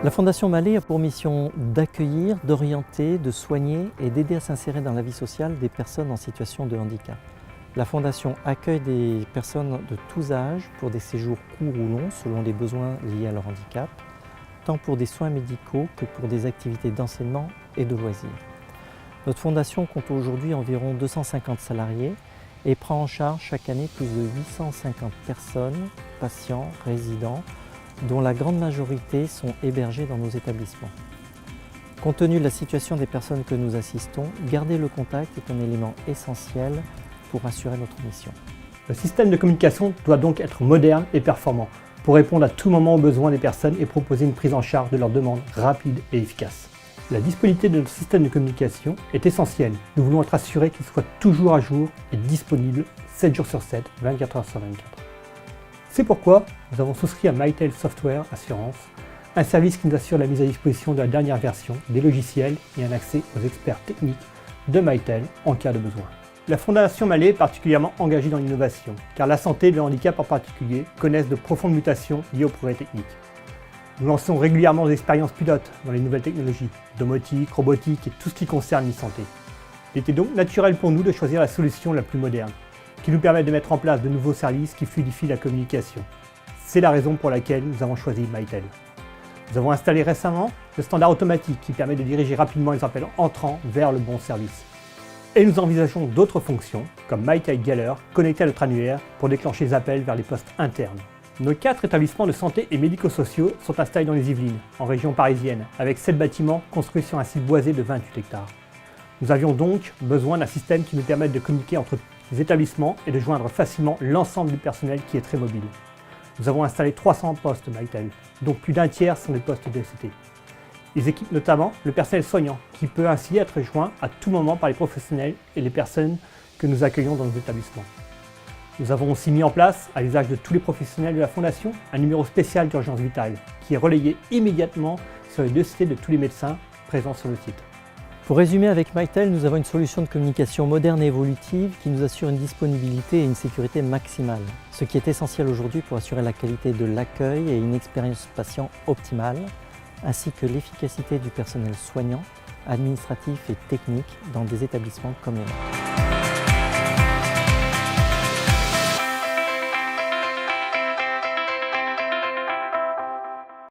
La Fondation Mallet a pour mission d'accueillir, d'orienter, de soigner et d'aider à s'insérer dans la vie sociale des personnes en situation de handicap. La Fondation accueille des personnes de tous âges pour des séjours courts ou longs selon les besoins liés à leur handicap, tant pour des soins médicaux que pour des activités d'enseignement et de loisirs. Notre fondation compte aujourd'hui environ 250 salariés et prend en charge chaque année plus de 850 personnes, patients, résidents, dont la grande majorité sont hébergés dans nos établissements. Compte tenu de la situation des personnes que nous assistons, garder le contact est un élément essentiel pour assurer notre mission. Le système de communication doit donc être moderne et performant pour répondre à tout moment aux besoins des personnes et proposer une prise en charge de leurs demandes rapide et efficace. La disponibilité de notre système de communication est essentielle. Nous voulons être assurés qu'il soit toujours à jour et disponible 7 jours sur 7, 24 heures sur 24. C'est pourquoi nous avons souscrit à Mytel Software Assurance, un service qui nous assure la mise à disposition de la dernière version des logiciels et un accès aux experts techniques de Mytel en cas de besoin. La Fondation Mallet est particulièrement engagée dans l'innovation, car la santé et le handicap en particulier connaissent de profondes mutations liées au progrès technique. Nous lançons régulièrement des expériences pilotes dans les nouvelles technologies, domotique, robotique et tout ce qui concerne l'e-santé. Il était donc naturel pour nous de choisir la solution la plus moderne, qui nous permet de mettre en place de nouveaux services qui fluidifient la communication. C'est la raison pour laquelle nous avons choisi Mytel. Nous avons installé récemment le standard automatique qui permet de diriger rapidement les appels entrants vers le bon service. Et nous envisageons d'autres fonctions, comme Mytel Dialer, connecté à notre annuaire pour déclencher les appels vers les postes internes. Nos 4 établissements de santé et médico-sociaux sont installés dans les Yvelines, en région parisienne, avec 7 bâtiments construits sur un site boisé de 28 hectares. Nous avions donc besoin d'un système qui nous permette de communiquer entre les établissements et de joindre facilement l'ensemble du personnel qui est très mobile. Nous avons installé 300 postes Mytel, dont plus d'un tiers sont des postes DCT. Ils équipent notamment le personnel soignant, qui peut ainsi être joint à tout moment par les professionnels et les personnes que nous accueillons dans nos établissements. Nous avons aussi mis en place, à l'usage de tous les professionnels de la Fondation, un numéro spécial d'urgence vitale, qui est relayé immédiatement sur les dossiers de tous les médecins présents sur le site. Pour résumer, avec Mytel, nous avons une solution de communication moderne et évolutive qui nous assure une disponibilité et une sécurité maximale, ce qui est essentiel aujourd'hui pour assurer la qualité de l'accueil et une expérience patient optimale, ainsi que l'efficacité du personnel soignant, administratif et technique dans des établissements comme les nôtres.